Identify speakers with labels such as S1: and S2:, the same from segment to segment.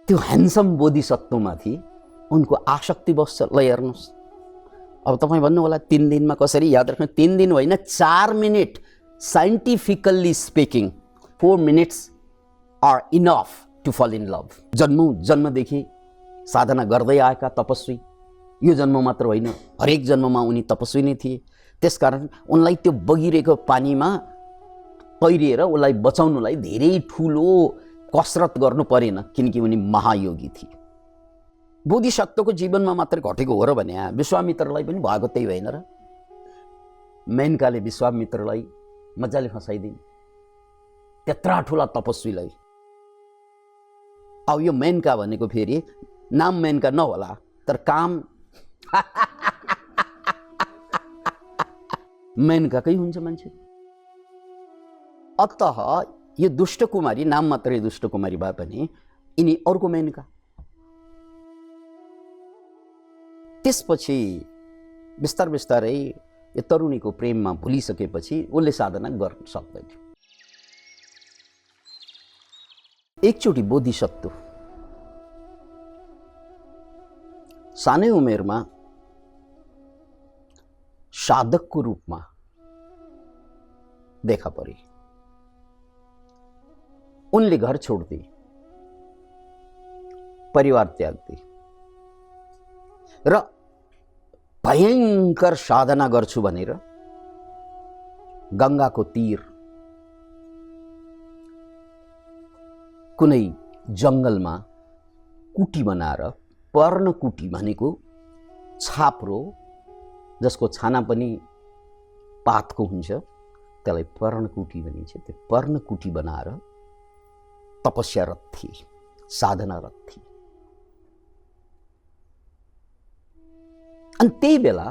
S1: त्यो ह्यान्डसम बोधिसत्वमाथि उनको आसक्ति बस्छ। ल हेर्नुहोस्, अब तपाईँ भन्नु होला 3 दिनमा कसरी? याद राख्नु, 3 दिन होइन, 4 minute. Scientifically speaking 4 minutes are enough to fall in love. जन्मदेखि साधना गर्दै आएका तपस्वी, यो जन्म मात्र होइन, हरेक जन्ममा उनी तपस्वी नै थिए। त्यसकारण उनलाई त्यो बगिरहेको पानीमा तैरिएर उसलाई बचाउनुलाई धेरै ठुलो कसरत गर्नु परेन, किनकि उनी महायोगी थिए। बोधिसत्वको जीवनमा मात्रै घटेको हो र भने विश्वामित्रलाई पनि भएको त्यही भएन र? मेनकाले विश्वामित्रलाई मजाले फसाइदिन्, त्यत्रा ठुला तपस्वीलाई। अब यो मेनका भनेको फेरि नाम मेनका नहोला, तर काम मेनकाकै हुन्छ मान्छे। अतः यो दुष्ट कुमारी नाम मात्रै दुष्ट कुमारी भए पनि यिनी अर्को मेनका। त्यसपछि बिस्तारै यो तरुणीको प्रेममा भुलिसकेपछि उसले साधना गर्न सक्दैन। एकचोटि बोधिसत्व सानै उमेरमा साधकको रूपमा देखा परे। उनले घर छोड्दिए, परिवार त्याग्दिए र भयंकर साधना गर्छु भनेर गंगाको तीर कुनै जंगलमा कुटी बनाएर, पर्णकुटी भनेको छाप्रो जसको छाना पनि पातको हुन्छ, त्यसलाई पर्णकुटी भनिन्छ। त्यो पर्णकुटी बनाएर तपस्यारत थिए, साधनारत थिए। अनि त्यही बेला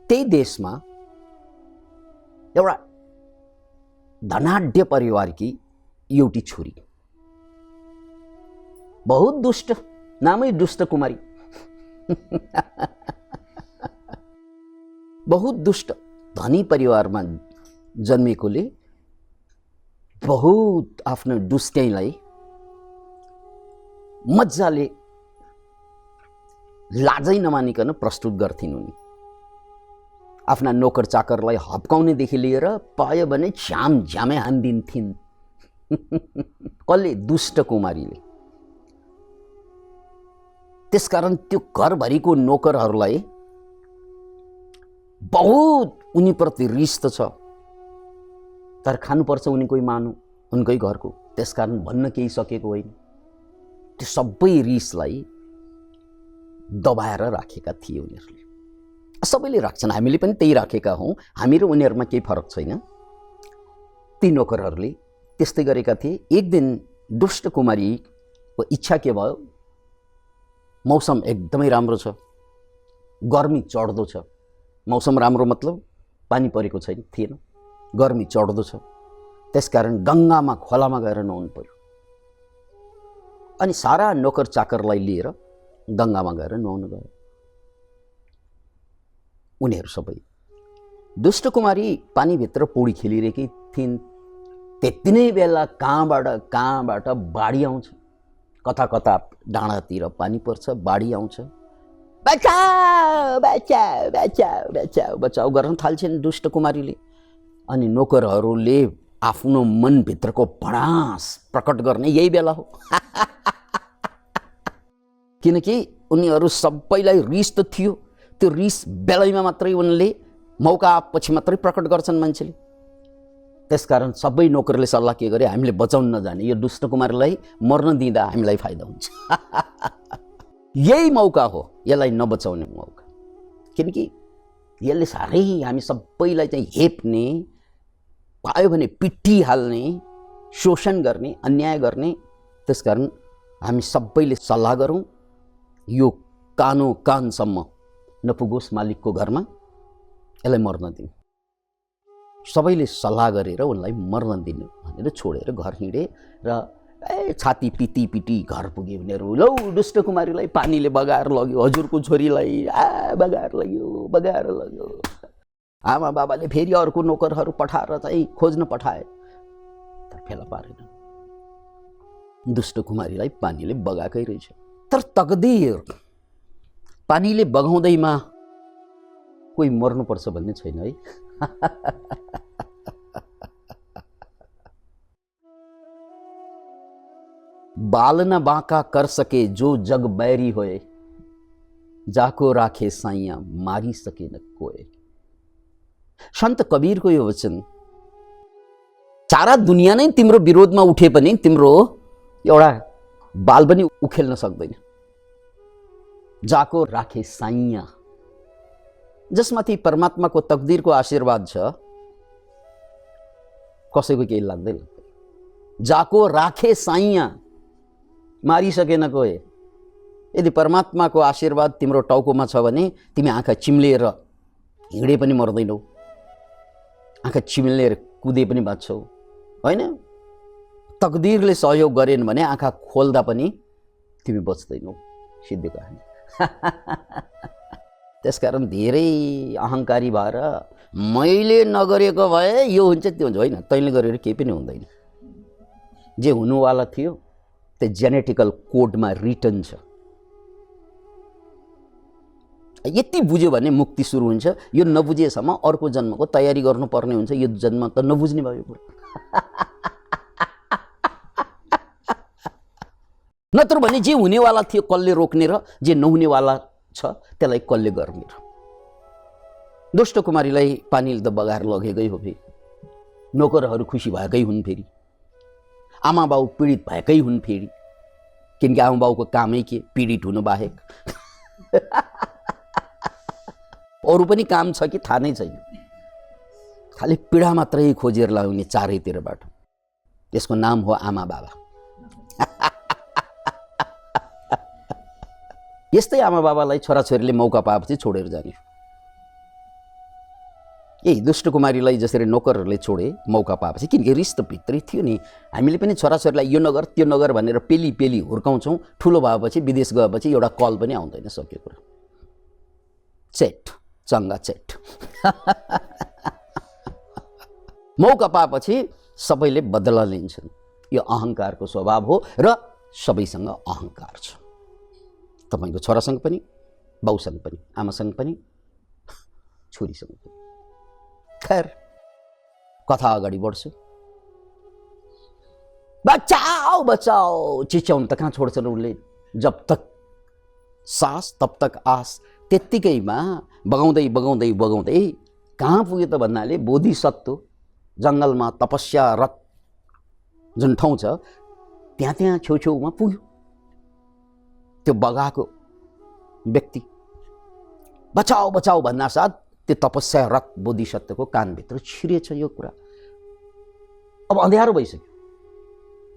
S1: त्यही देशमा एउटा धनाढ्य परिवारकी एउटी छोरी, बहुत दुष्ट, नामै दुष्ट कुमारी, बहुत दुष्ट धनी परिवारमा जन्मेकोले बहुत आफ्नो दुष्टैलाई मजाले लाजै नमानिकन प्रस्तुत गर्थिन्। उनी आफ्ना नोकर चाकरलाई हप्काउनेदेखि लिएर पायो भने झ्यामै हान्दिन्थिन्। कसले? दुष्ट कुमारीले। त्यसकारण त्यो घरभरिको नोकरहरूलाई बहुत उनीप्रति रिस त छ, तर खानुपर्छ उनीकै मानु, उनकै घरको। त्यसकारण भन्न केही सकेको होइन। त्यो सबै रिसलाई दबाएर राखेका थिए उनीहरूले। सबैले राख्छन्, हामीले पनि त्यही राखेका हौँ। हामी र उनीहरूमा केही फरक छैन। ती नोकरहरूले त्यस्तै गरेका थिए। एक दिन दुष्ट कुमारीको इच्छा के भयो? मौसम एकदमै राम्रो छ, गर्मी चढ्दो छ। मौसम राम्रो मतलब पानी परेको छैन, थिएन, गर्मी चढ्दो छ। त्यसकारण गङ्गामा, खोलामा गएर नुहाउनु पर्यो। अनि सारा नोकर चाकरलाई लिएर गङ्गामा गएर नुहाउनु गयो उनीहरू सबै। दुष्ट कुमारी पानीभित्र पौडी खेलिरहेकी थिइन्। त्यति नै बेला कहाँबाट बाढी आउँछ। कता कता डाँडातिर पानी पर्छ, बाढी आउँछ। बचाऊ बचाऊ बचाऊ बचाऊ बचाऊ गर्न थाल्छन् दुष्ट कुमारीले। अनि नोकरहरूले आफ्नो मनभित्रको भडास प्रकट गर्ने यही बेला हो। किनकि उनीहरू सबैलाई रिस त थियो। त्यो रिस बेलैमा मात्रै उनले मौका पछि मात्रै प्रकट गर्छन् मान्छेले। त्यसकारण सबै नोकरले सल्लाह के गरे? हामीले बचाउन नजाने यो दुष्ट कुमारलाई मर्न दिँदा हामीलाई फाइदा हुन्छ। यही मौका हो, यसलाई नबचाउने मौका। किनकि यसले साह्रै हामी सबैलाई चाहिँ हेप्ने, पायो भने पिट्टी हाल्ने, शोषण गर्ने, अन्याय गर्ने। त्यसकारण हामी सबैले सल्लाह गरौँ, यो कानो कानसम्म नपुगोस् मालिकको घरमा, यसलाई मर्न दिउँ। सबैले सल्लाह गरेर उनलाई मर्न दिनु भनेर छोडेर घर हिँडे र छाती पिटी पिटी घर पुगे उनीहरू। लौ दुष्ट कुमारीलाई पानीले बगाएर लग्यो, हजुरको छोरीलाई बगाएर लग्यो। आमा बाबाले फेरि अर्को नोकरहरू पठाएर चाहिँ खोज्न पठाए, तर फेला पारेन। दुष्ट कुमारीलाई पानीले बगाएकै रहेछ। तर तकदीर पानीले बगाउँदैमा कोही मर्नुपर्छ भन्ने छैन है। बाल न बाँका कर सके जो जग बैरी होए, जाको राखे साइया मारी सके न कोए। सन्त कबीरको यो वचन, सारा दुनियाँ नै तिम्रो विरोधमा उठे पनि तिम्रो एउटा बाल पनि उखेल्न सक्दैन। जाको राखे साइया, जसमाथि परमात्माको तकदीरको आशीर्वाद छ, कसैको केही लाग्दैन। जाको राखे साइया मारी सकेन कोही। यदि परमात्माको आशीर्वाद तिम्रो टाउकोमा छ भने तिमी आँखा चिम्लिएर हिँडे पनि मर्दैनौ, आँखा चिम्लिएर कुदे पनि बाँच्छौ, होइन? तकदीरले सहयोग गरेन भने आँखा खोल्दा पनि तिमी बच्दैनौ। सिद्धि कहानी। त्यसकारण धेरै अहङ्कारी भएर मैले नगरेको भए यो हुन्छ त्यो हुन्छ, होइन। तैँले गरेर केही पनि हुँदैन। जे हुनुवाला थियो त्यो जेनेटिकल कोडमा रिटर्न छ। यति बुझ्यो भने मुक्ति सुरु हुन्छ। यो नबुझेसम्म अर्को जन्मको तयारी गर्नुपर्ने हुन्छ। यो जन्म त नबुझ्ने भयो कुरा। नत्र भने जे हुनेवाला थियो कसले रोक्ने र जे नहुनेवाला छ त्यसलाई कसले गर्ने र। दुष्ट कुमारीलाई पानीले त बगाएर लगेकै हो। फेरि नोकरहरू खुसी भएकै हुन्, फेरि आमा बाउ पीडित भएकै हुन्, फेरि किनकि आमा बाउको कामै के पीडित हुनु बाहेक अरू पनि काम छ कि थाहा नै छैन। खालि पीडा मात्रै खोजेर लगाउने चारैतिरबाट। त्यसको नाम हो आमा बाबा। यस्तै आमा बाबालाई छोराछोरीले मौका पाएपछि छोडेर जाने। यही दुष्ट कुमारीलाई जसरी नोकरहरूले छोडे मौका पाएपछि, किनकि रिस त भित्रै थियो नि। हामीले पनि छोराछोरीलाई यो नगर त्यो नगर भनेर पेली पेली हुर्काउँछौँ। ठुलो भएपछि विदेश गएपछि एउटा कल पनि आउँदैन। सक्यो कुरा। चेट चङ्गा चेट। मौका पाएपछि सबैले बदला लिन्छन्। यो अहङ्कारको स्वभाव हो र सबैसँग अहङ्कार छ। तपाईँको छोरासँग पनि, बाउसँग पनि, आमासँग पनि, छोरीसँग पनि। खैर, कथा अगाडि बढ्छु। बचाओ बचाओ चिच्याउनु त कहाँ छोड्छन् उनले। जब तक सास तब तक आस। त्यत्तिकैमा बगाउँदै बगाउँदै बगाउँदै कहाँ पुग्यो त भन्नाले बोधिसत्व जङ्गलमा तपस्यारत जुन ठाउँ छ त्यहाँ छेउछेउमा पुग्यो। त्यो बगाएको व्यक्ति बचाओ बचाओ भन्नासाथ त्यो तपस्यारत बोधिसत्वको कानभित्र छिरेछ यो कुरा। अब अँध्यारो भइसक्यो।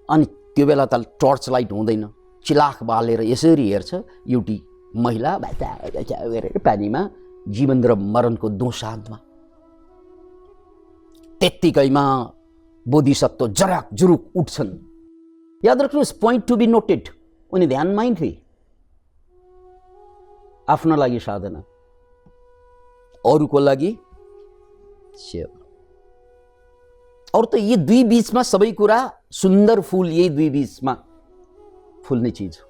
S1: अनि त्यो बेला त टर्च लाइट हुँदैन। चिलाख बालेर यसरी हेर्छ एउटी महिला गरेर पानीमा जीवन र मरणको दोसाँधमा। त्यत्तिकैमा बोधिसत्व जराक जुरुक उठ्छन्। याद राख्नुहोस्, पोइन्ट टु बी नोटेड। उनी ध्यानमै थिए। आफ्नो लागि साधना, अरूको लागि सेवा। अरू त यी दुई बीचमा सबै कुरा सुन्दर फूल यही दुई बीचमा फुल्ने चिज हो।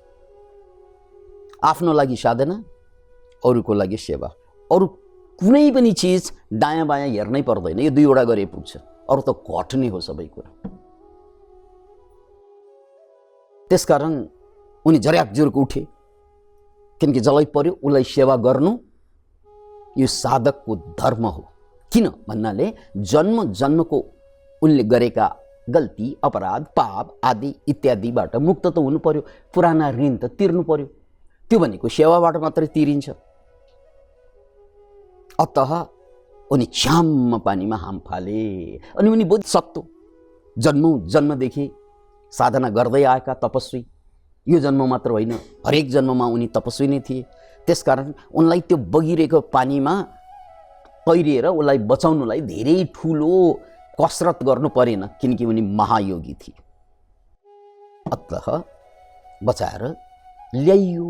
S1: आफ्नो लागि साधना, अरूको लागि सेवा। अरू कुनै पनि चिज दायाँ बायाँ हेर्नै पर्दैन। यो दुईवटा गरे पुग्छ। अरू त घट्ने हो सबै कुरा। त्यसकारण उनी झर्याक जुरुक उठे। किनकि जसलाई पर्यो उसलाई सेवा गर्नु यो साधकको धर्म हो। किन भन्नाले जन्म जन्मको उनले गरेका गल्ती, अपराध, पाप आदि इत्यादिबाट मुक्त त हुनु पर्यो। पुराना ऋण त तिर्नु पर्यो। त्यो भनेको सेवाबाट मात्रै तिरिन्छ। अतः उनी छ्याम्म पानीमा हाम फाले। अनि उनी बोधिसत्व जन्मौँ जन्मदेखि साधना गर्दै आएका तपस्वी। यो जन्म मात्र होइन, हरेक जन्ममा उनी तपस्वी नै थिए। त्यसकारण उनलाई त्यो बगिरहेको पानीमा तैरिएर उसलाई बचाउनुलाई धेरै ठुलो कसरत गर्नु परेन, किनकि उनी महायोगी थिए। अतः बचाएर ल्याइयो।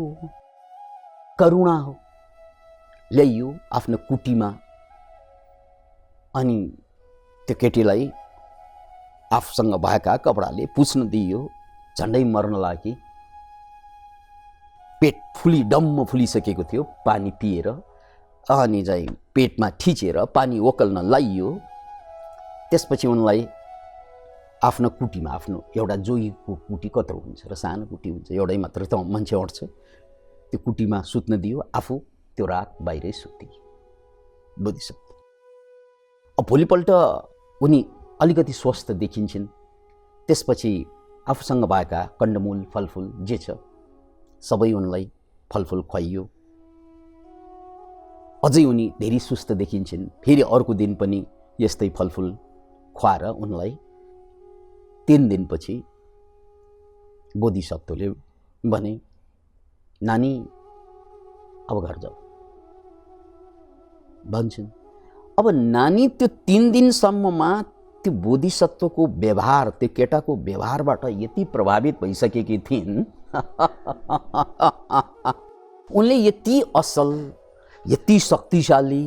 S1: करुणा हो। ल्याइयो आफ्नो कुटीमा। अनि त्यो केटीलाई आफूसँग भएका कपडाले पुछ्न दिइयो। झन्डै मर्न लागि पेट डम्म फुलिसकेको थियो। पानी पिएर अनि चाहिँ पेटमा ठिचेर पानी ओकल्न लाइयो। त्यसपछि उनलाई आफ्नो कुटीमा, आफ्नो एउटा जोगीको कुटी कत्रो हुन्छ र सानो कुटी हुन्छ, एउटै मात्र त मान्छे अट्छ, त्यो कुटीमा सुत्न दियो। आफू त्यो रात बाहिरै सुत्थे बोधिसत्व। अब भोलिपल्ट उनी अलिकति स्वस्थ देखिन्छन्। त्यसपछि आफूसँग भएका कण्डमूल फलफुल जे छ सबै उनलाई फलफुल खुवाइयो। अझै उनी धेरै सुस्त देखिन्छन्। फेरि अर्को दिन पनि यस्तै फलफुल खुवाएर उनलाई 3 दिनपछि बोधिसत्वले भने, नानी अब घर जाऊ भन्छन्। अब नानी त्यो 3 दिनसम्ममा त्यो बोधिसत्वको व्यवहार, त्यो केटाको व्यवहारबाट यति प्रभावित भइसकेकी थिइन्। उनले यति असल, यति शक्तिशाली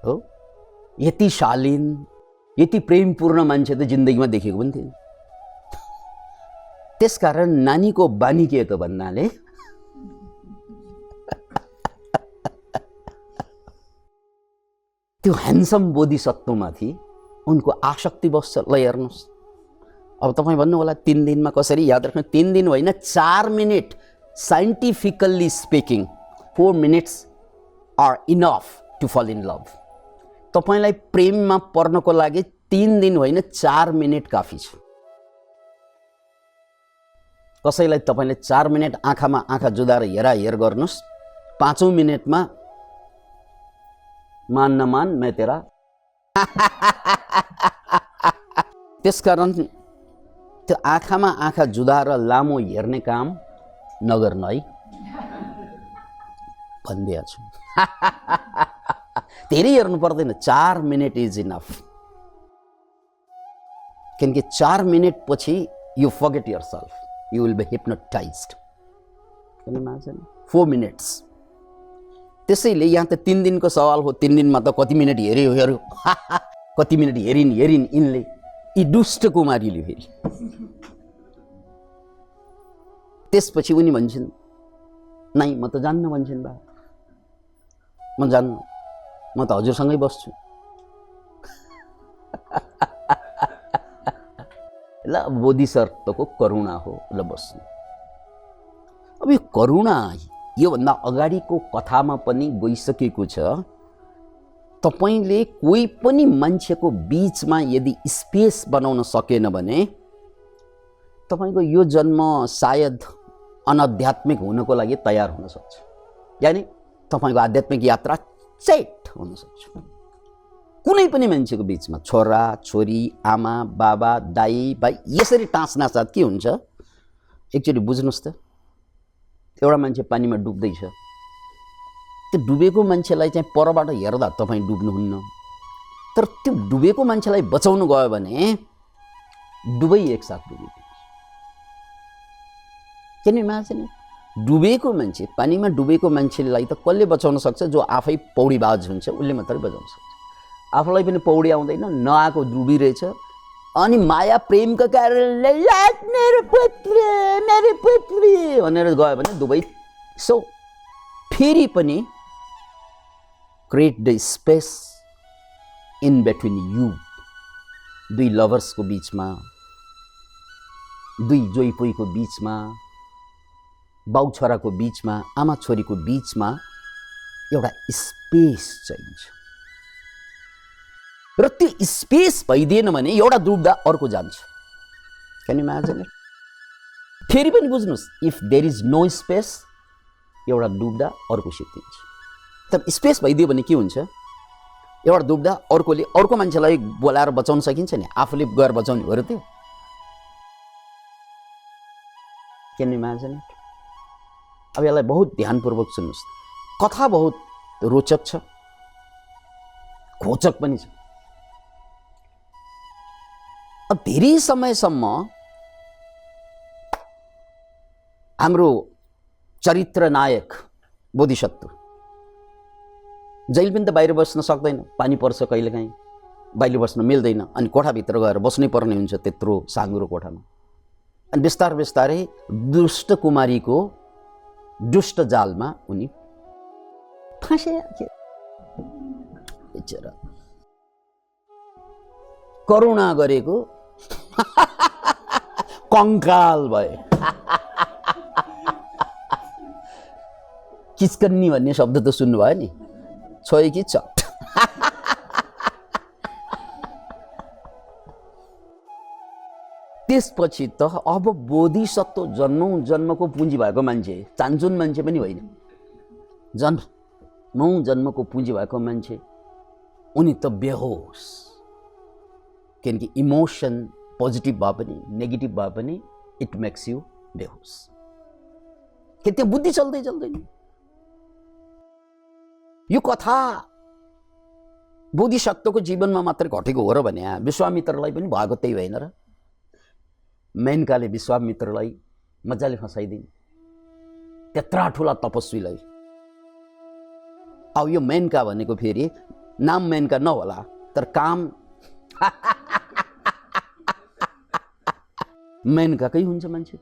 S1: हो, यति शालीन, यति प्रेमपूर्ण मान्छे त जिन्दगीमा देखेको पनि थिएन। त्यसकारण नानीको बानी के त भन्नाले त्यो ह्यान्डसम बोधिसत्वमाथि उनको आसक्ति बस्छ। ल हेर्नुहोस्, अब तपाईँ भन्नु होला 3 दिनमा कसरी? याद राख्नु, 3 दिन होइन, 4 minute. Scientifically speaking 4 minutes are enough to fall in love. तपाईँलाई प्रेममा पर्नको लागि 3 दिन होइन, 4 मिनट काफी छ। कसैलाई तपाईँले 4 मिनट आँखामा आँखा जुदाएर हेराहेर गर्नुहोस्, 5औं मिनटमा मान न मान मैं तेरा। त्यसकारण त्यो आँखामा आँखा जुदाएर लामो हेर्ने काम नगर्नु है भनिदिएको छु। धेरै हेर्नु पर्दैन, 4 मिनट इज इनफ। किनकि 4 मिनट पछि you forget yourself, you will be hypnotised. 4 minutes. त्यसैले यहाँ त 3 दिनको सवाल हो। 3 दिनमा त कति मिनट हेऱ्यो कति मिनट हेरिन् यिनले, यी दुष्ट कुमारीले। फेरि त्यसपछि उनी भन्छन्, नाइ म त जान्न भन्छन्। बा म जान्न, म त हजुरसँगै बस्छु। ल बोधिसत्वको करुणा हो, ल बस्नु। अब यो करुणा योभन्दा अगाडिको कथामा पनि गइसकेको छ। तपाईले कोही पनि मान्छेको बीचमा यदि स्पेस बनाउन सकेन भने तपाईको यो जन्म सायद अनाध्यात्मिक हुनको लागि तयार हुन सक्छ। यानी तपाईको आध्यात्मिक यात्रा सेट हुन सक्छ। कुनै पनि मान्छेको बीचमा, छोरा छोरी, आमा बाबा, दाई भाइ, यसरी टाँस्ना साथ के हुन्छ? एकचोटि बुझ्नुस् त, एउटा मान्छे पानीमा डुब्दैछ, त्यो डुबेको मान्छेलाई चाहिँ परबाट हेर्दा तपाईँ डुब्नुहुन्न, तर त्यो डुबेको मान्छेलाई बचाउनु गयो भने डुबै एकसाथ डुबिन्छ। किन इमेजिन, डुबेको मान्छे, पानीमा डुबेको मान्छेलाई त कसले बचाउन सक्छ? जो आफै पौडीबाज हुन्छ उसले मात्रै बचाउन सक्छ। आफूलाई पनि पौडी आउँदैन, नआएको डुबिरहेछ, अनि माया प्रेमका कारणले मेरो पुत्री भनेर गयो भने दुवै। सो फेरि पनि create the space in between you, दुई लभर्सको बीचमा, दुई जोइपोइको बीचमा, बाउ छोराको बीचमा, आमा छोरीको बीचमा एउटा स्पेस चाहिन्छ। र त्यो स्पेस भइदिएन भने एउटा डुब्दा अर्को जान्छ। Can you imagine it? फेरि पनि बुझ्नुहोस्, if there is no space, एउटा डुब्दा अर्को सिद्धिन्छ। तर स्पेस भइदियो भने के हुन्छ? एउटा डुब्दा अर्कोले अर्को मान्छेलाई बोलाएर बचाउन सकिन्छ नि, आफूले गएर बचाउने हो र त्यो। Can you imagine it? अब यसलाई बहुत ध्यानपूर्वक सुन्नुहोस्। कथा बहुत रोचक छ, घोचक पनि छ। अब धेरै समयसम्म हाम्रो चरित्र नायक बोधिसत्व जहिले पनि त बाहिर बस्न सक्दैन, पानी पर्छ कहिलेकाहीँ, बाहिर बस्न मिल्दैन, अनि कोठाभित्र गएर बस्नै पर्ने हुन्छ, त्यत्रो साँघुरो कोठामा। अनि बिस्तारै बिस्तारै दुष्ट कुमारीको दुष्ट जालमा उनी फँसे। करुणा गरेको कङ्काल भए। किचकन्नी भन्ने शब्द त सुन्नुभयो नि, छोए कि चट। त्यसपछि त अब बोधिसत्व जन्मौँ जन्मको पुँजी भएको मान्छे, चान्चुन मान्छे पनि होइन, जन्मौँ जन्मको पुँजी भएको मान्छे उनी त बेहोस। किनकि इमोसन पोजिटिभ भए पनि नेगेटिभ भए पनि इट मेक्स यु बेहोस। कि त्यहाँ बुद्धि चल्दै चल्दैन। यो कथा बोधिसत्वको जीवनमा मात्रै घटेको हो र भने विश्वामित्रलाई पनि भएको त्यही भएन र? मेनकाले विश्वामित्रलाई मजाले फसाइदिन्, त्यत्रा ठुला तपस्वीलाई। अब यो मेनका भनेको फेरि नाम मेनका नहोला, तर काम मेनकाकै हुन्छ मान्छे।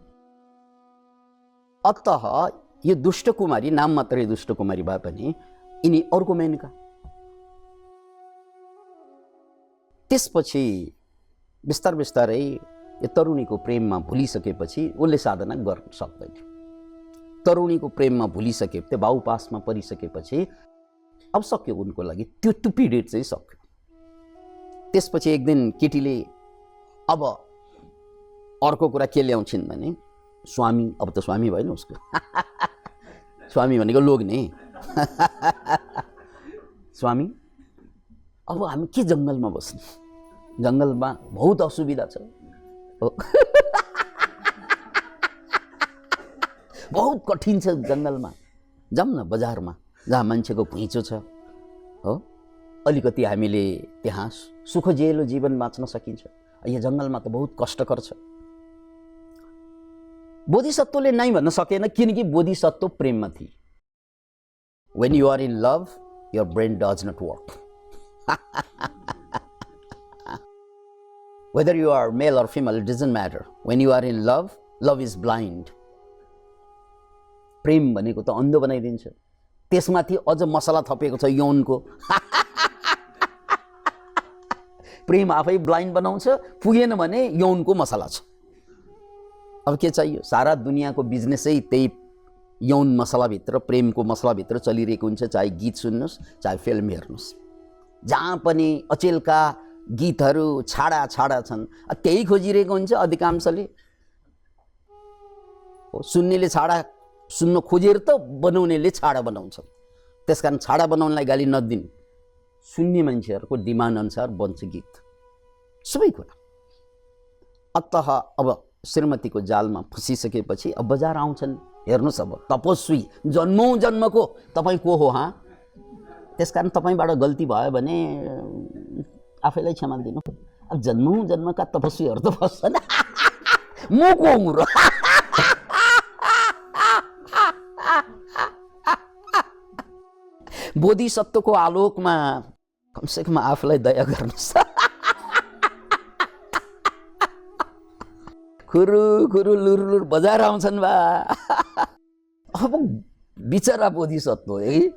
S1: अत यो दुष्ट कुमारी नाम मात्रै दुष्ट कुमारी भए पनि यिनी अर्को मेनका। त्यसपछि बिस्तार बिस्तारै यो तरुणीको प्रेममा भुलिसकेपछि उसले साधना गर्न सक्दैन। तरुणीको प्रेममा भुलिसकेपछि भाउपासमा परिसकेपछि अब सक्यो उनको लागि, त्यो पिरियड चाहिँ सक्यो। त्यसपछि एक दिन केटीले अब अर्को कुरा के ल्याउँछिन् भने स्वामी, अब त स्वामी भएन उसको स्वामी भनेको लोग्ने स्वामी अब हामी के जङ्गलमा बस्ने, जङ्गलमा बहुत असुविधा छ बहुत कठिन छ जङ्गलमा, जाऊँ न बजारमा जहाँ मान्छेको घुइँचो छ हो, अलिकति हामीले त्यहाँ सुखजिलो जीवन बाँच्न सकिन्छ। यो जङ्गलमा त बहुत कष्टकर छ। बोधिसत्वले नै भन्न सकेन, किनकि बोधिसत्व प्रेममा थिए। When you are in love, your brain does not work. Whether you are male or female, it doesn't matter. When you are in love, love is blind. प्रेम भनेको त अन्ध बनाइदिन्छ। त्यसमाथि अझ मसला थपेको छ यौनको। प्रेम आफै ब्लाइन्ड बनाउँछ, पुगेन भने यौनको मसला छ। अब के चाहियो? सारा दुनियाँको बिजनेसै त्यही यौन मसलाभित्र, प्रेमको मसलाभित्र चलिरहेको हुन्छ। चाहे गीत सुन्नुहोस्, चाहे फिल्म हेर्नुहोस्, जहाँ पनि अचेलका गीतहरू छाडा छाडा छन्। त्यही खोजिरहेको हुन्छ अधिकांशले। सुन्नेले छाडा सुन्न खोजेर त बनाउनेले छाडा बनाउँछ। त्यसकारण छाडा बनाउनलाई गाली नदिनु, सुन्ने मान्छेहरूको डिमान्ड अनुसार बन्छ गीत, सबै कुरा। अत अब श्रीमतीको जालमा फसिसकेपछि अब बजार आउँछन्। हेर्नुहोस्, अब तपस्वी जन्मौँ जन्मको तपाईँ को हो? त्यसकारण तपाईँबाट गल्ती भयो भने आफैलाई क्षमा दिनु। अब जन्मौँ जन्मका तपस्वीहरू त फस्छन्, म को हुँ र? बोधिसत्वको आलोकमा कमसेकम आफूलाई दया गर्नुहोस्। खुरु खुरु लुर बजार आउँछन् बा। अब बिचरा बोधिसत्व है,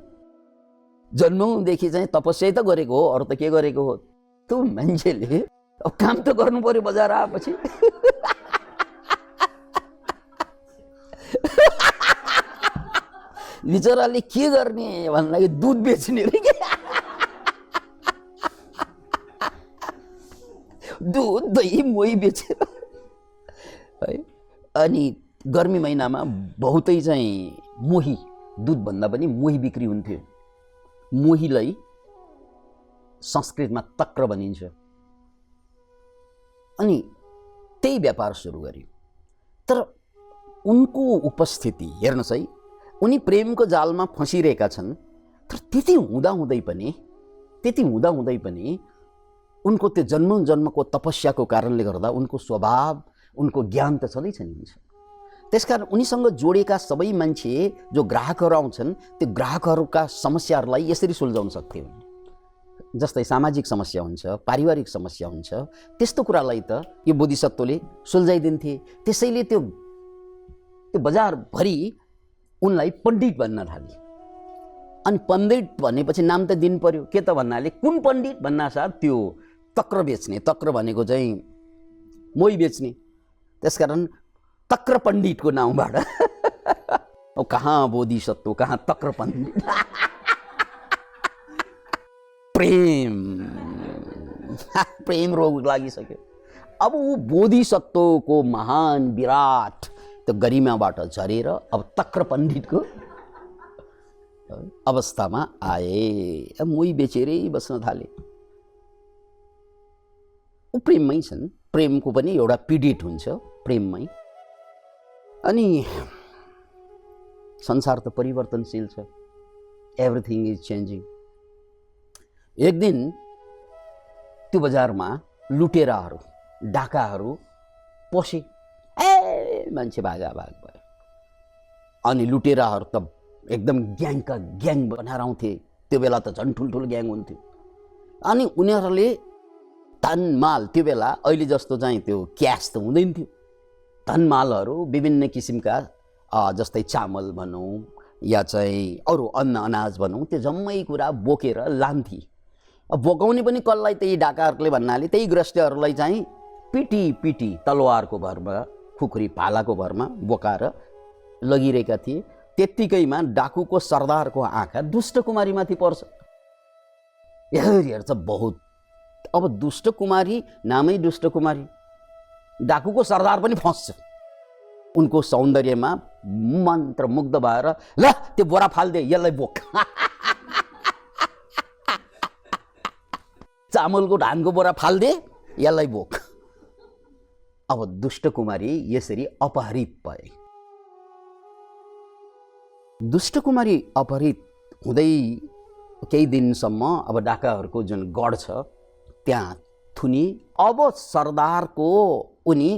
S1: जन्मौदेखि चाहिँ तपस्या त गरेको हो, अरू त के गरेको हो? त्यो मान्छेले अब काम त गर्नु पर्यो बजार आएपछि। बिचराले के गर्ने भन्दाखेरि दुध बेच्ने रे के, दुध दही मोही बेचेर है। अनि गर्मी महिनामा बहुतै चाहिँ मोही, दुधभन्दा पनि मोही बिक्री हुन्थ्यो। मोहीलाई संस्कृतमा तक्र भनिन्छ। अनि त्यही व्यापार सुरु गर्यो। तर उनको उपस्थिति हेर्नुहोस् है, उनी प्रेमको जालमा फसिरहेका छन्। तर त्यति हुँदाहुँदै पनि उनको त्यो जन्म जन्मको तपस्याको कारणले गर्दा उनको स्वभाव, उनको ज्ञान त छँदैछ नि। त्यसकारण उनीसँग जोडिएका सबै मान्छे जो ग्राहकहरू आउँछन्, त्यो ग्राहकहरूका समस्याहरूलाई यसरी सुल्झाउन सक्थे। जस्तै सामाजिक समस्या हुन्छ, पारिवारिक समस्या हुन्छ, त्यस्तो कुरालाई त यो बोधिसत्वले सुल्झाइदिन्थे। त्यसैले त्यो बजारभरि उनलाई पण्डित भन्न थाले। अनि पण्डित भनेपछि नाम त दिनु पर्यो, के त भन्नाले कुन पण्डित भन्नासाथ त्यो तक्र बेच्ने, तक्र भनेको चाहिँ मोही बेच्ने, त्यसकारण तक्र पण्डितको नाउँबाट कहाँ बोधिसत्व, कहाँ तक्र पण्डित। प्रेम रोग लागिसक्यो। अब ऊ बोधिसत्वको महान विराट त्यो गरिमाबाट झरेर अब तक्र पण्डितको अवस्थामा आए। मोही बेचेरै बस्न थाले। ऊ प्रेममै छन्, प्रेमको पनि एउटा पीडित हुन्छ प्रेममै। अनि संसार त परिवर्तनशील छ, एभ्रिथिङ इज चेन्जिङ। एक दिन त्यो बजारमा लुटेराहरू, डाकाहरू पसे। मान्छे भागाभाग भयो। अनि लुटेराहरू त एकदम ग्याङका ग्याङ बनाएर आउँथे। त्यो बेला त झन् ठुल्ठुलो ग्याङ हुन्थ्यो। अनि उनीहरूले धनमाल, त्यो बेला अहिले जस्तो चाहिँ त्यो क्यास त हुँदैन थियो, धनमालहरू विभिन्न किसिमका जस्तै चामल भनौँ या चाहिँ अरू अन्न अनाज भनौँ, त्यो जम्मै कुरा बोकेर लान्थे। अब बोकाउने पनि कसलाई, त्यही डाकाहरूले भन्नाले त्यही ग्रस्त्यहरूलाई चाहिँ पिटी पिटी तलवारको भरमा, खुकुरी भालाको भरमा बोकाएर लगिरहेका थिए। त्यत्तिकैमा डाकुको सरदारको आँखा दुष्ट कुमारीमाथि पर्छ। हेर्छ बहुत। अब दुष्ट कुमारी नामै दुष्ट कुमारी, डाकुको सरदार पनि फस्छ उनको सौन्दर्यमा मन्त्रमुग्ध भएर। ल त्यो बोरा फाल्दे, यसलाई बोक। चामलको धानको बोरा फाल्दे, यसलाई बोक। अब दुष्ट कुमारी यसरी अपहरित भए। दुष्ट कुमारी अपहरित हुँदै केही दिनसम्म अब डाकाहरूको जुन गढ छ त्यहाँ थुनी। अब सरदारको उनी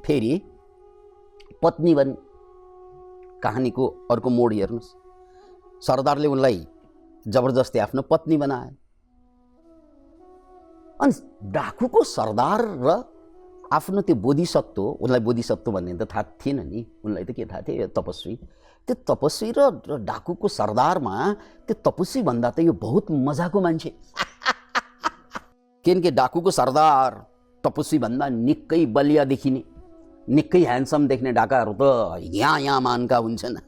S1: फेरि पत्नी बन्। कहानीको अर्को मोड हेर्नुहोस्। सरदारले उनलाई जबरजस्ती आफ्नो पत्नी बनाए। अनि डाकुको सरदार र आफ्नो त्यो बोधिसत्व, उनलाई बोधिसत्व भन्ने त थाहा थिएन नि, उनलाई त के थाहा थियो, तपस्वी। त्यो तपस्वी र डाकुको सरदारमा त्यो तपस्वी भन्दा त यो बहुत मजाको मान्छे। किनकि डाकुको सरदार तपस्वी भन्दा निकै बलिया देखिने, निकै ह्यान्डसम देख्ने डाकाहरू त यहाँ मानका हुन्छन्।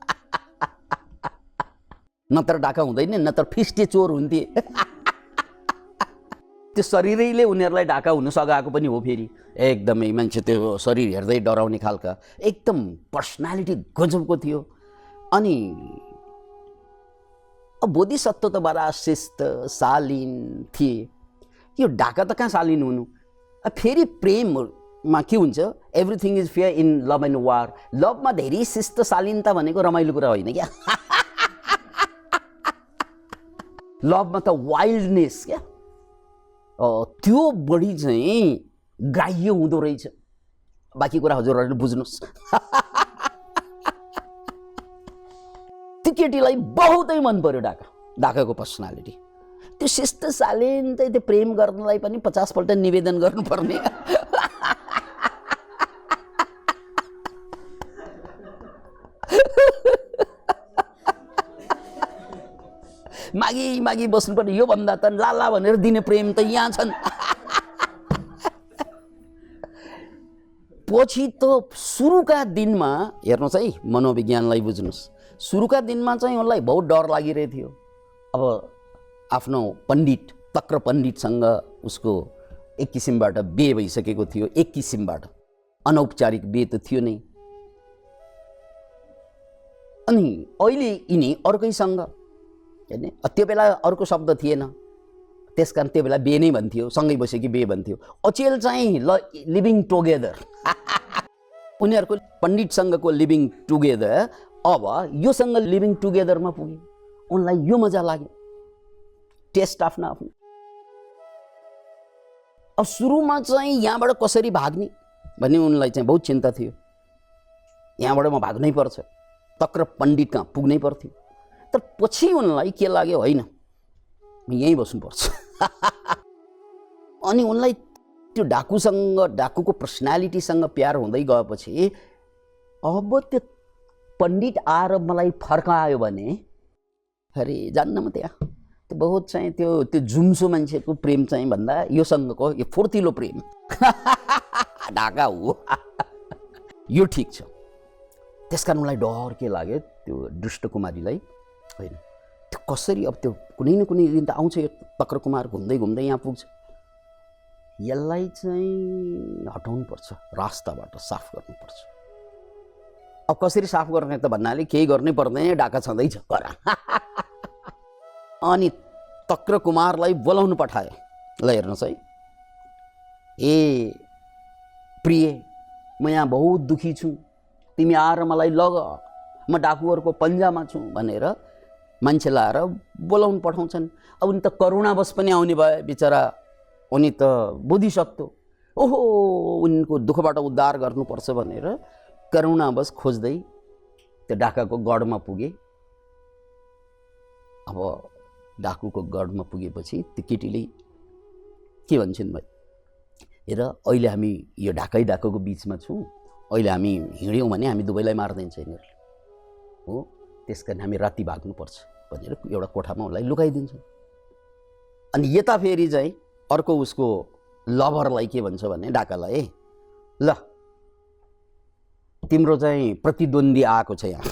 S1: नत्र डाका हुँदैन, नत्र फिस्टे चोर हुन्थे। त्यो शरीरैले उनीहरूलाई डाका हुन सघाएको पनि हो। फेरि एकदमै मान्छे त्यो शरीर हेर्दै डराउने खालका एकदम पर्सनालिटी गजबको थियो। अनि बोधिसत्व त बडा शिस्त शालीन थिए। यो डाका त कहाँ शालीन हुनु। फेरि प्रेममा के हुन्छ, everything is fair in love and war. लभमा धेरै शिस्त शालीनता भनेको रमाइलो कुरा होइन क्या। लभमा त वाइल्डनेस क्या, त्यो बढी चाहिँ ग्राह्य हुँदो रहेछ। बाँकी कुरा हजुरहरूले बुझ्नुहोस्। त्यो केटीलाई बहुतै मन पर्यो डाकाको पर्सनालिटी। त्यो शिष्ट शालीन चाहिँ त्यो प्रेम गर्नलाई पनि 50 पल्ट निवेदन गर्नुपर्ने। मागी बस्नुपर्ने। यो भन्दा त लाला भनेर दिने प्रेम त यहाँ छन्। पछि त सुरुका दिनमा हेर्नुहोस् है, मनोविज्ञानलाई बुझ्नुहोस्। सुरुका दिनमा चाहिँ उनलाई बहुत डर लागिरहेको थियो। अब आफ्नो पण्डित तक्र पण्डितसँग उसको एक किसिमबाट बिहे भइसकेको थियो। एक किसिमबाट अनौपचारिक बिहे त थियो नै। अनि अहिले यिनी अर्कैसँग हैन, त्यो बेला अर्को शब्द थिएन, त्यसकारण त्यो बेला बिहे नै भन्थ्यो, सँगै बसेकी बिहे भन्थ्यो। अचेल चाहिँ लिभिङ टुगेदर। उनीहरूको पण्डितसँगको लिभिङ टुगेदर अब योसँग लिभिङ टुगेदरमा पुग्यो। उनलाई यो मजा लाग्यो, टेस्ट आफ्नो आफ्नो। अब सुरुमा चाहिँ यहाँबाट कसरी भाग्ने भन्ने उनलाई चाहिँ बहुत चिन्ता थियो। यहाँबाट म भाग्नै पर्छ, तक्र पण्डित कहाँ पुग्नै पर्थ्यो। तर पछि उनलाई के लाग्यो, होइन यहीँ बस्नुपर्छ। अनि उनलाई त्यो डाकुको पर्सनालिटीसँग प्यार हुँदै गएपछि अब त्यो पण्डित आएर मलाई फर्कायो भने अरे जान्न म त्यहाँ त्यो बहुत चाहिँ त्यो जुम्सो मान्छेको प्रेम चाहिँ भन्दा योसँगको यो फुर्तिलो प्रेम ढाका हो। यो ठिक छ। त्यसकारण उनलाई डर के लाग्यो त्यो दुष्ट कुमारीलाई, होइन त्यो कसरी अब त्यो कुनै न कुनै दिन त आउँछ यो तक्र कुमार घुम्दै घुम्दै यहाँ पुग्छ, यसलाई चाहिँ हटाउनुपर्छ, रास्ताबाट साफ गर्नुपर्छ। अब कसरी साफ गर्ने त भन्नाले केही गर्नै पर्दैन, डाका छँदैछ घर। अनि तक्र कुमारलाई बोलाउनु पठायो। ल हेर्नुहोस् है, ए प्रिय म यहाँ बहुत दुखी छु, तिमी आएर मलाई लग, म डाकुहरूको पन्जामा छु भनेर मान्छे लाएर बोलाउनु पठाउँछन्। अब उनी त करुणावश पनि आउने भए बिचरा, उनी त बुझिसक्थ्यो ओहो उनको दुःखबाट उद्धार गर्नुपर्छ भनेर करुणावश खोज्दै त्यो डाकाको गढमा पुगे। अब डाकुको गढमा पुगेपछि त्यो केटीले के भन्छन् भाइ, हेर अहिले हामी यो डाकाको बिचमा छौँ, अहिले हामी हिँड्यौँ भने हामी दुवैलाई मारिदिन्छ यिनीहरूले हो, त्यस कारण हामी राति भाग्नुपर्छ भनेर एउटा कोठामा उसलाई लुकाइदिन्छन्। अनि यता फेरि चाहिँ अर्को उसको लभरलाई के भन्छ भने डाकालाई, ल तिम्रो चाहिँ प्रतिद्वन्दी आएको छ यहाँ,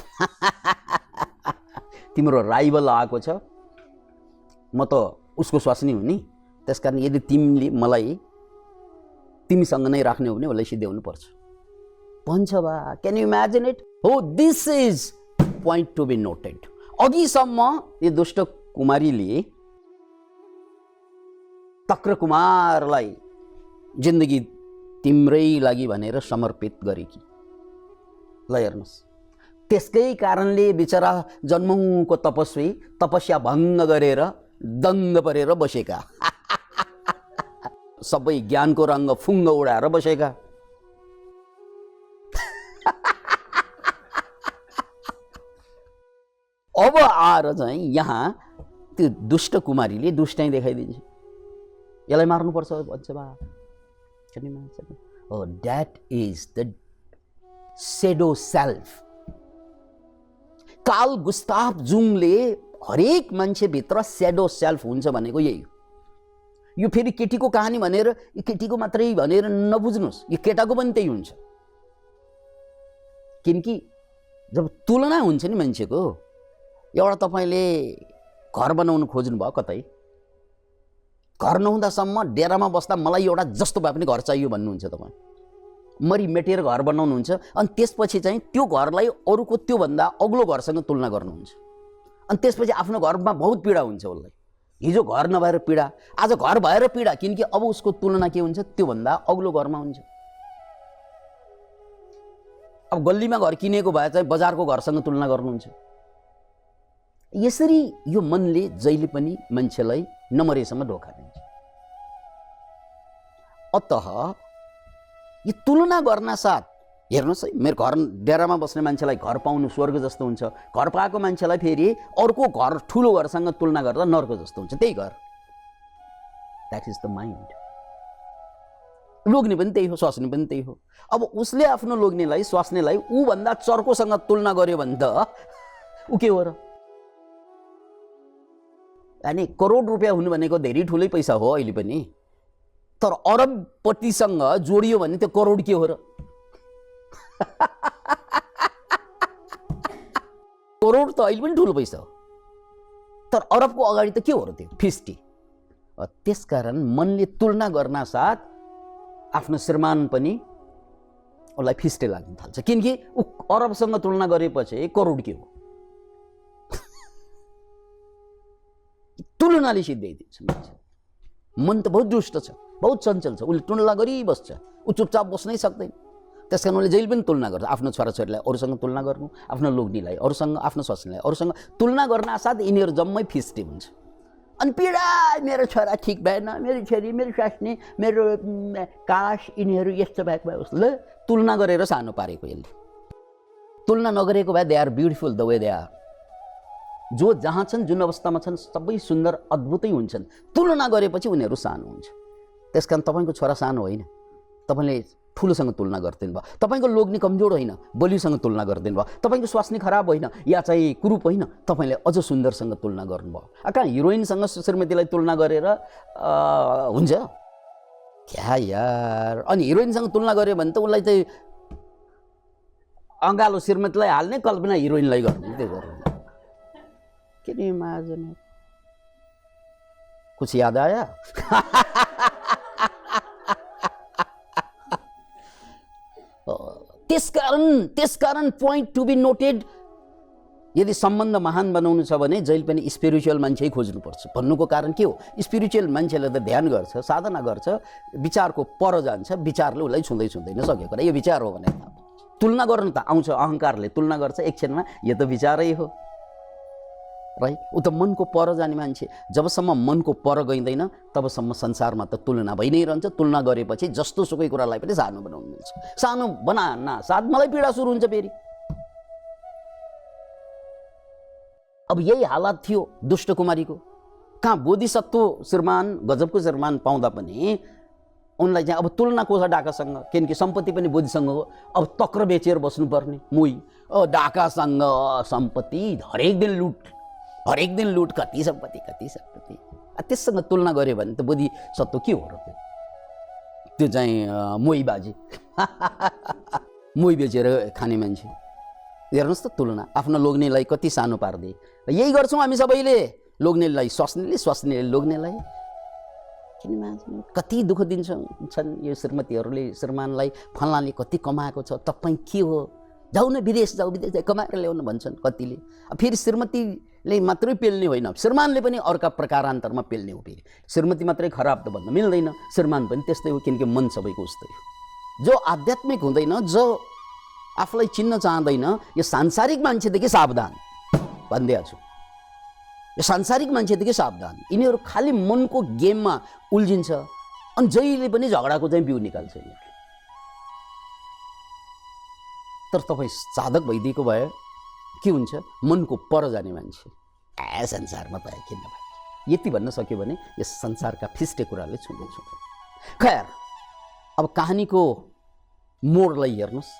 S1: तिम्रो राइभल आएको छ, म त उसको स्वास्नी हुँ नि, त्यस कारण यदि तिमीले मलाई तिमीसँग नै राख्ने हो भने उसलाई सिध्याउनु पर्छ भन्छ बा। Can you imagine it? हो, this is point to be noted. अघिसम्म यो दुष्ट कुमारीले तक्र कुमारलाई जिन्दगी तिम्रै लागि भनेर समर्पित गरेकी। ल हेर्नुहोस्, त्यसकै कारणले बिचरा जन्मौँको तपस्वी तपस्या भङ्ग गरेर दङ्ग परेर बसेका, सबै ज्ञानको रङ्ग फुङ्ग उडाएर बसेका। अब आएर चाहिँ यहाँ त्यो दुष्ट कुमारीले दुष्टाइ देखाइदिन्छ, यसलाई मार्नुपर्छ भन्छ बा। That is the shadow self. Carl Gustav जुङले हरेक मान्छेभित्र सेडो सेल्फ हुन्छ भनेको यही हो। यो फेरि केटीको कहानी भनेर यो केटीको मात्रै भनेर नबुझ्नुहोस्, यो केटाको पनि त्यही हुन्छ। किनकि जब तुलना हुन्छ नि मान्छेको, एउटा तपाईँले घर बनाउनु खोज्नुभयो, कतै घर नहुँदासम्म डेरामा बस्दा मलाई एउटा जस्तो भए पनि घर चाहियो भन्नुहुन्छ तपाईँ, मरि मेटेर घर बनाउनुहुन्छ। अनि त्यसपछि चाहिँ त्यो घरलाई अरूको त्योभन्दा अग्लो घरसँग तुलना गर्नुहुन्छ। अनि त्यसपछि आफ्नो घरमा बहुत पीडा हुन्छ उसलाई। हिजो घर नभएर पीडा, आज घर भएर पीडा, किनकि अब उसको तुलना के हुन्छ, त्योभन्दा अग्लो घरमा हुन्छ। अब गल्लीमा घर किनेको भए चाहिँ बजारको घरसँग तुलना गर्नुहुन्छ। यसरी यो मनले जहिले पनि मान्छेलाई नमरेसम्म धोका दिन्छ। अतः यो तुलना गर्न साथ हेर्नुहोस् है, मेरो घर डेरामा बस्ने मान्छेलाई घर पाउनु स्वर्ग जस्तो हुन्छ, घर पाएको मान्छेलाई फेरि अर्को घर ठुलो घरसँग तुलना गर्दा नर्क जस्तो हुन्छ। त्यही घर, द्याट इज द माइन्ड। लोग्ने पनि त्यही हो, स्वास्नी पनि त्यही हो। अब उसले आफ्नो लोग्नेलाई स्वास्नीलाई ऊभन्दा चर्कोसँग तुलना गर्यो भने त ऊ के हो र? अनि करोड रुपियाँ हुनु भनेको धेरै ठुलै पैसा हो अहिले पनि, तर अरबपतिसँग जोडियो भने त्यो करोड के हो र? करोड त अहिले पनि ठुलो पैसा हो, तर अरबको अगाडि त के हो र त्यो 50। त्यसकारण मनले तुलना गर्न साथ आफ्नो श्रीमान पनि उसलाई फिस्टे लाग्न थाल्छ, किनकि ऊ अरबसँग तुलना गरेपछि करोड के हो? तुलनाले सिद्ध्याइदिन्छ मान्छे। मन त बहुत दुष्ट छ, बहुत चञ्चल छ, उसले तुलना गरिबस्छ, ऊ चुपचाप बस्नै सक्दैन। त्यस कारण उसले जहिले पनि तुलना गर्छ। आफ्नो छोराछोरीलाई अरूसँग तुलना गर्नु, आफ्नो लोग्नीलाई अरूसँग, आफ्नो स्वास्नीलाई अरूसँग तुलना गर्न साथ यिनीहरू जम्मै फिस्टे हुन्छ। अनि पीडा, मेरो छोरा ठिक भएन, मेरो छोरी, मेरो स्वास्नी, मेरो काश यिनीहरू यस्तो भएको भए उसले तुलना गरेर सानो पारेको। यसले तुलना नगरेको भए they are beautiful the way they are. जो जहाँ छन्, जुन अवस्थामा छन्, सबै सुन्दर अद्भुतै हुन्छन्। तुलना गरेपछि उनीहरू सानो हुन्छ। त्यसकारण तपाईँको छोरा सानो होइन, तपाईँले ठुलोसँग तुलना गरिदिनु भयो। तपाईँको लोग्ने कमजोर होइन, बलियोसँग तुलना गरिदिनु भयो। तपाईँको स्वास्नी खराब होइन या चाहिँ कुरूप होइन, तपाईँले अझ सुन्दरसँग तुलना गर्नुभयो। कहाँ हिरोइनसँग श्रीमतीलाई तुलना गरेर हुन्छ क्या यार? अनि हिरोइनसँग तुलना गऱ्यो भने त उसलाई चाहिँ अँगालो श्रीमतीलाई हाल्ने, कल्पना हिरोइनलाई गर्ने। त्यो गर्नु किन इमेजिन? कुछ याद आया? त्यसकारण पोइन्ट टु बी नोटेड, यदि सम्बन्ध महान बनाउनु छ भने जहिले पनि स्पिरिचुअल मान्छे खोज्नुपर्छ। भन्नुको कारण के हो? स्पिरिचुअल मान्छेले त ध्यान गर्छ, साधना गर्छ, विचारको पर जान्छ, विचारले उसलाई छुँदैन सकेको कुरा। यो विचार हो भने तुलना गर्नु त आउँछ, अहङ्कारले तुलना गर्छ एकछिनमा, यो त विचारै हो, राइट? ऊ त मनको पर जाने मान्छे। जबसम्म मनको पर गइँदैन तबसम्म संसारमा त तुलना भइ नै रहन्छ। तुलना गरेपछि जस्तो सुकै कुरालाई पनि सानो बनाउनु मिल्छ। सानो बनाना साथ मलाई पीडा सुरु हुन्छ फेरि। अब यही हालत थियो दुष्ट कुमारीको। कहाँ बोधिसत्व श्रीमान, गजबको श्रीमान पाउँदा पनि उनलाई चाहिँ अब तुलना को छ डाकासँग? किनकि सम्पत्ति पनि बोधिसँग हो। अब तक्र बेचेर बस्नुपर्ने मुई। डाकासँग सम्पत्ति हरेक दिन लुट, कति सम्पत्ति। त्यससँग तुलना गऱ्यो भने त बोधिसत्व के हो र? त्यो चाहिँ मोही बाजे मोही बेचेर खाने मान्छे। हेर्नुहोस् त तुलना, आफ्नो लोग्नेलाई कति सानो पार्दै। यही गर्छौँ हामी सबैले, लोग्नेलाई स्वास्नीले लोग्नेलाई। कति दुःख दिन्छन् यो श्रीमतीहरूले श्रीमानलाई, फलानाले कति कमाएको छ, तपाईँ के हो, जाऊ न विदेश जाऊ कमाएर ल्याउनु भन्छन् कतिले। फेरि श्रीमतीले मात्रै पेल्ने होइन, श्रीमानले पनि अर्का प्रकारान्तरमा पेल्ने हो। फेरि श्रीमती मात्रै खराब त भन्न मिल्दैन, श्रीमान पनि त्यस्तै हो, किनकि मन सबैको उस्तै हो। जो आध्यात्मिक हुँदैन, जो आफूलाई चिन्न चाहँदैन, यो सांसारिक मान्छेदेखि सावधान भनिदिएको छु। यो सांसारिक मान्छेदेखि सावधान। यिनीहरू खालि मनको गेममा उल्झिन्छ अनि जहिले पनि झगडाको चाहिँ बिउ निकाल्छ। तर तपाईँ साधक भइदिएको भए के हुन्छ? मनको पर जाने मान्छे। संसारमा त किन भयो? यति भन्न सक्यो भने यस संसारका फिस्टे कुराले छुँदै। खैर, अब कहानीको मोडलाई हेर्नुहोस्।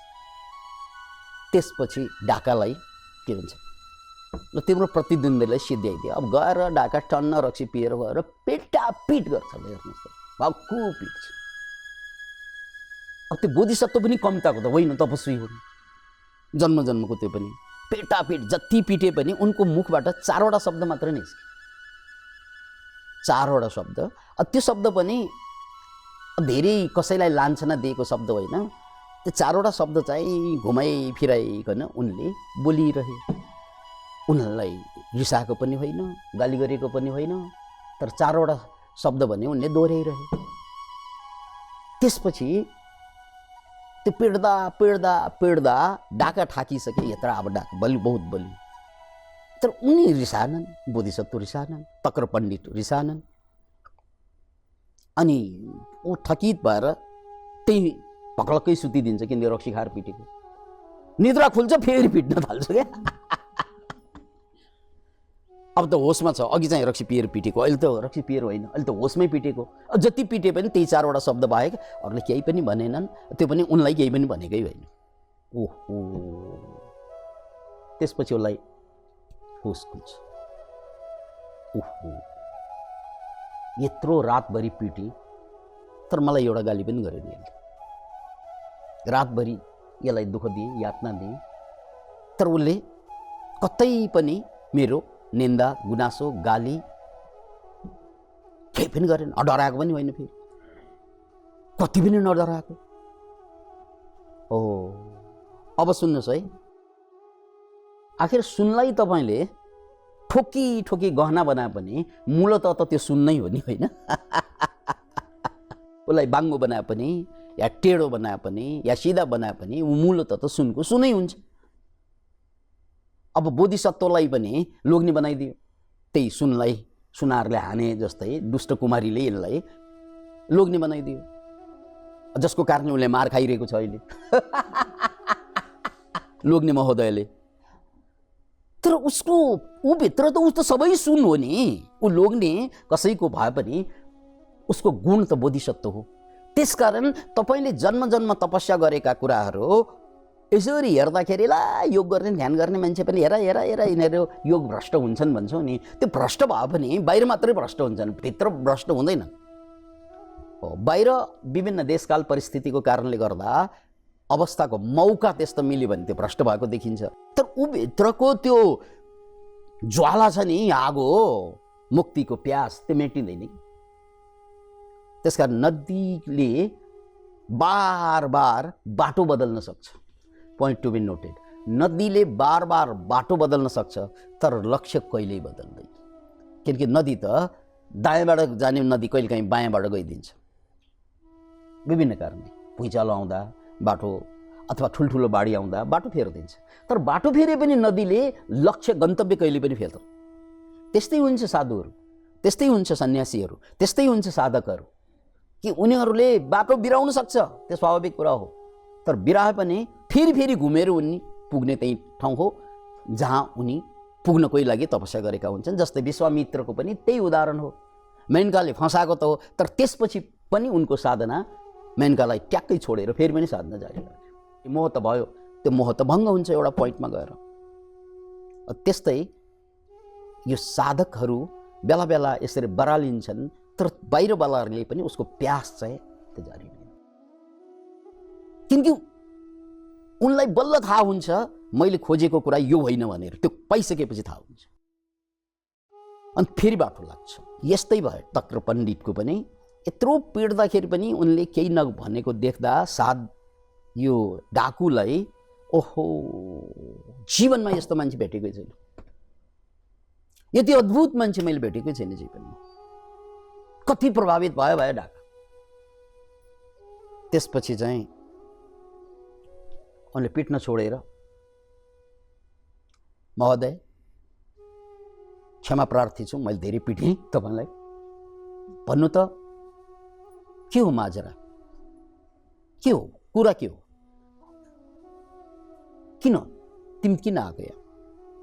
S1: त्यसपछि डाकालाई के हुन्छ? ल तिम्रो प्रतिद्वन्दीलाई सिध्याइदियो। अब गएर डाका टन्न रक्सी पिएर गएर पेटापिट गर्छ। हेर्नुहोस् त, भक्कु पिट्छ। अब त्यो बोधिसत्व पनि कमताको त होइन, तपस्वी हुन्, जन्मको त्यो पनि पेटापिट। जति पिटे पनि उनको मुखबाट 4वटा शब्द मात्र निस्के, 4वटा शब्द। त्यो शब्द पनि धेरै कसैलाई लान्छना दिएको शब्द होइन। त्यो 4वटा शब्द चाहिँ घुमाइ फिराइकन उनले बोलिरहे। उनलाई रिसाएको पनि होइन, गाली गरेको पनि होइन, तर 4वटा शब्द भने उनले दोहोऱ्याइरहे। त्यसपछि त्यो पिड्दा डाका ठाकिसके। यत्र अब डाका बहुत बलियो, तर उनी रिसानन्, बोधिसत्व रिसानन्, तक्र पण्डित रिसानन्। अनि ऊ थकित भएर त्यही पक्लक्कै सुतिदिन्छ, किनकि रक्सी खाएर पिटेको। निद्रा खुल्छ फेरि पिट्न थाल्छ क्या। अब त होसमा छ, अघि चाहिँ रक्सी पिएर पिटेको, अहिले त रक्सी पिएर होइन, अहिले त होसमै पिटेको। जति पिटे पनि त्यही 4वटा शब्द बाहेक अरूले केही पनि भनेनन्। त्यो पनि उनलाई केही पनि भनेकै होइन। ओहो, त्यसपछि उसलाई होस खुल्छ। ओहो, यत्रो रातभरि पिटे, तर मलाई एउटा गाली पनि गरेन। रातभरि यसलाई दुःख दिएँ, यातना दिएँ, तर उसले कतै पनि मेरो निन्दा, गुनासो, गाली केही पनि गरेन। डराएको पनि होइन, फेरि कति पनि नडराएको। हो, अब सुन्नुहोस् है। आखिर सुनलाई तपाईँले ठोकी गहना बनाए पनि मूलत त त्यो सुन नै हो नि, होइन? उसलाई बाङ्गो बनाए पनि या टेढो बनाए पनि या सिधा बनाए पनि मूलत त सुनको सुनै हुन्छ। अब बोधिसत्वलाई पनि लोग्ने बनाइदियो। त्यही सुनलाई सुनारले हाने जस्तै दुष्ट कुमारीले यसलाई लोग्ने बनाइदियो, जसको कारणले उसले मार खाइरहेको छ अहिले। लोग्ने महोदयले तर उसको ऊभित्र त उस त सबै सुन हो नि। ऊ लोग्ने कसैको भए पनि उसको गुण त बोधिसत्व हो। त्यसकारण तपाईँले जन्म जन्म तपस्या गरेका कुराहरू यसरी हेर्दाखेरि ला योग गर्ने ध्यान गर्ने मान्छे पनि हेर हेर हेर यिनीहरू योग भ्रष्ट हुन्छन् भन्छौँ नि, त्यो भ्रष्ट भए पनि बाहिर मात्रै भ्रष्ट हुन्छन्, भित्र भ्रष्ट हुँदैन। हो, बाहिर विभिन्न देशकाल परिस्थितिको कारणले गर्दा अवस्थाको मौका त्यस्तो मिल्यो भने त्यो भ्रष्ट भएको देखिन्छ। तर ऊ भित्रको त्यो ज्वाला छ नि, आगो मुक्तिको प्यास, त्यो मेटिँदैन। त्यसकारण नदीले बार बार बाटो बदल्न सक्छ। पोइन्ट टु बी नोटेड, नदीले बार बार बाटो बदल्न सक्छ तर लक्ष्य कहिल्यै बदल्दैन। किनकि नदी त दायाँबाट जाने नदी कहिलेकाहीँ बायाँबाट गइदिन्छ, विभिन्न कारणले। भुइँचालो आउँदा बाटो अथवा ठुल्ठुलो बाढी आउँदा बाटो फेरिदिन्छ। तर बाटो फेरे पनि नदीले लक्ष्य गन्तव्य कहिले पनि फेर्दैन। त्यस्तै हुन्छ साधुहरू, त्यस्तै हुन्छ सन्यासीहरू, त्यस्तै हुन्छ साधकहरू, कि उनीहरूले बाटो बिराउन सक्छ, त्यो स्वाभाविक कुरा हो। तर बिराए पनि फेरि फेरि घुमेर उनी पुग्ने त्यही ठाउँ हो जहाँ उनी पुग्नकै लागि तपस्या गरेका हुन्छन्। जस्तै विश्वामित्रको पनि त्यही उदाहरण हो। मेनकाले फँसाएको त हो, तर त्यसपछि पनि उनको साधना मेनकालाई ट्याक्कै छोडेर फेरि पनि साधना जारी राख्यो। मोह त भयो, त्यो मोह त भङ्ग हुन्छ एउटा पोइन्टमा गएर। त्यस्तै यो साधकहरू बेला बेला यसरी बरालिन्छन्, तर बाहिरवालाहरूले पनि उसको प्यास चाहिँ त्यो जारी हुँदैन। किनकि उनलाई बल्ल थाहा हुन्छ मैले खोजेको कुरा यो होइन भनेर, त्यो पाइसकेपछि थाहा हुन्छ, अनि फेरि बाटो लाग्छ। यस्तै भयो तक्र पण्डितको पनि। यत्रो पिड्दाखेरि पनि उनले केही नभनेको देख्दा साध यो डाकुलाई ओहो जीवनमा यस्तो मान्छे भेटेकै छैन, यति अद्भुत मान्छे मैले भेटेकै छैन जीवनमा। कति प्रभावित भयो डाका। त्यसपछि चाहिँ उनले पिट्न छोडेर महोदय क्षमा प्रार्थी छु, मैले धेरै पिटेँ तपाईँलाई, भन्नु त के हो माजरा, के हो कुरा, के हो, किन तिमी किन आएको यहाँ?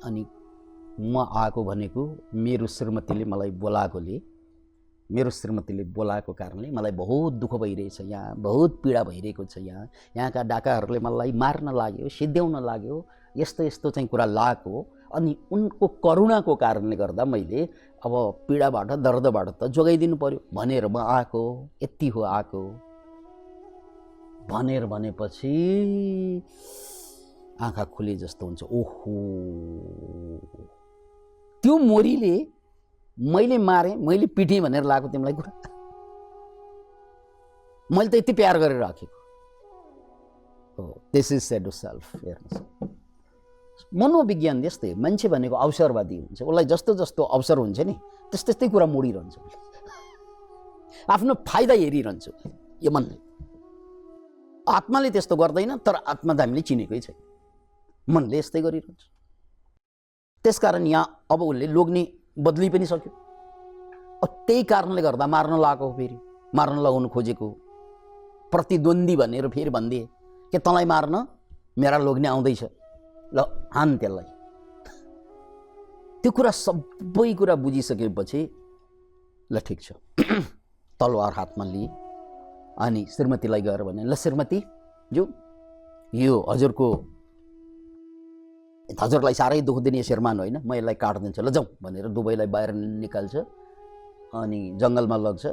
S1: अनि म आएको भनेको मेरो श्रीमतीले मलाई बोलाएकोले, मेरो श्रीमतीले बोलाएको कारणले मलाई बहुत दुःख भइरहेछ, यहाँ बहुत पीडा भइरहेको छ, यहाँका डाकाहरूले मलाई मार्न लाग्यो, सिद्ध्याउन लाग्यो, यस्तो यस्तो चाहिँ कुरा लागेको। अनि उनको करुणाको कारणले गर्दा मैले अब पीडाबाट दर्दबाट त जोगाइदिनु पर्यो भनेर म आएको, यति हो आएको भनेर भनेपछि आँखा खुले जस्तो हुन्छ। ओहो त्यो मोरीले मैले मारेँ, मैले पिटेँ भनेर लागेको तिमीलाई कुरा? मैले त यति प्यार गरेर राखेको हो। This is said to self. हेर्नुहोस्, मनोविज्ञान यस्तै, मान्छे भनेको अवसरवादी हुन्छ। उसलाई जस्तो जस्तो अवसर हुन्छ नि त्यस्तै त्यस्तै कुरा मोडिरहन्छ, आफ्नो फाइदा हेरिरहन्छ यो मनले। आत्माले त्यस्तो गर्दैन, तर आत्मा त हामीले चिनेकै छैन, मनले यस्तै गरिरहन्छ। त्यसकारण यहाँ अब उसले लोग्ने बदली पनि सक्यो। त्यही कारणले गर्दा मार्न लागेको, फेरि मार्न लगाउनु खोजेको, प्रतिद्वन्दी भनेर फेरि भनिदिए के तँलाई मार्न मेरा लोग्ने आउँदैछ, ल हान त्यसलाई। त्यो कुरा सबै कुरा बुझिसकेपछि ल ठिक छ, तलवार हातमा लिए अनि श्रीमतीलाई गएर भने, ल श्रीमती जो यो हजुरलाई साह्रै दुःख दिने श्रीमान होइन, म यसलाई काट्दिन्छु, ल जाउँ भनेर दुवैलाई बाहिर निकाल्छ अनि जङ्गलमा लग्छ,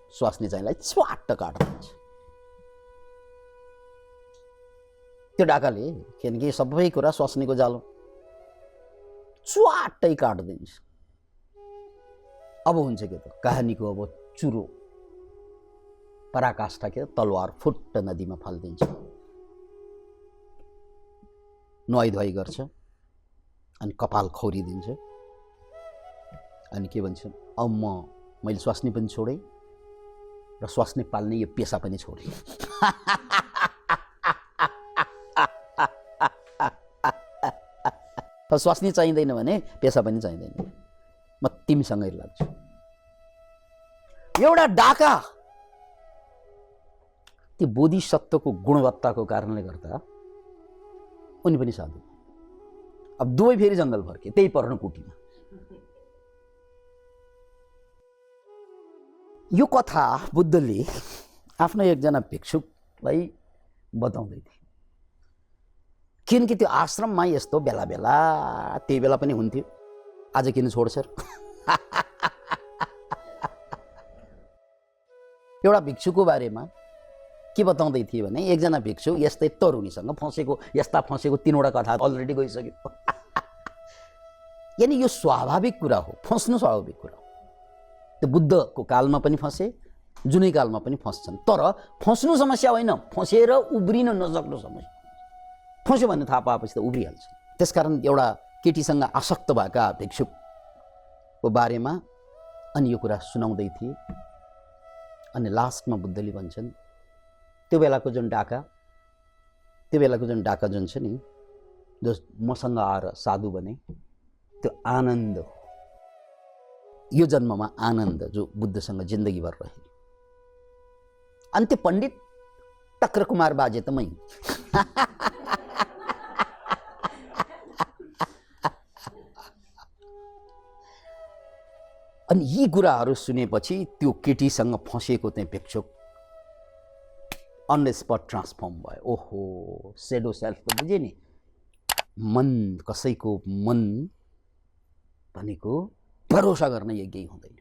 S1: स्वास्नी चाहिँलाई स्वाट्ट काट्दिन्छ। त्यो डाकाले, किनकि सबै कुरा स्वास्नीको जालो, स्वाट्टै काट्दिन्छ। अब हुन्छ के त कहानीको अब चुरो पराकाष्ठा के तलवार फुट्ट नदीमा फालिदिन्छ। नुहाई धुवाई गर्छ अनि कपाल खौरिदिन्छ अनि के भन्छ, अब मैले स्वास्नी पनि छोडेँ र स्वास्नी पाल्ने यो पेसा पनि छोडेँ। स्वास्नी चाहिँदैन भने पेसा पनि चाहिँदैन, म तिमीसँगै लाग्छु। एउटा डाका त्यो बोधिसत्वको गुणवत्ताको कारणले गर्दा उनी पनि साधु। अब दुवै फेरि जङ्गल फर्के, त्यही पर्णकुटीमा। यो कथा बुद्धले आफ्नो एकजना भिक्षुकलाई बताउँदै थिए, किनकि त्यो आश्रममा यस्तो बेला बेला, त्यही बेला पनि हुन्थ्यो, आज किन छोड्छ र? एउटा भिक्षुको बारेमा के बताउँदै थिए भने एकजना भिक्षु यस्तै तरुणीसँग फँसेको, यस्ता फँसेको 3वटा कथा अलरेडी गइसक्यो। यानि यो स्वाभाविक कुरा हो, फँस्नु स्वाभाविक कुरा हो। त्यो बुद्धको कालमा पनि फँसे, जुनै कालमा पनि फँस्छन्, तर फँस्नु समस्या होइन, फँसेर उब्रिन नसक्नु समस्या। फँस्यो भने थाहा पाएपछि त उब्रिहाल्छ। त्यसकारण एउटा केटीसँग आसक्त भएका भिक्षुकको बारेमा अनि यो कुरा सुनाउँदै थिए। अनि लास्टमा बुद्धले भन्छन्, त्यो बेलाको जुन डाका जुन छ नि, जो मसँग आएर साधु बने, त्यो आनन्द हो। यो जन्ममा आनन्द जो बुद्धसँग जिन्दगीभर रहे। अनि त्यो पण्डित टक्र कुमार बाजे त मै। अनि यी कुराहरू सुनेपछि त्यो केटीसँग फँसेको चाहिँ भिक्षुक अन द स्पट ट्रान्सफर्म भयो। ओहो, सेडो सेल्फ त बुझे नि, मन, कसैको मन भनेको भरोसा गर्न योग्य हुँदैन।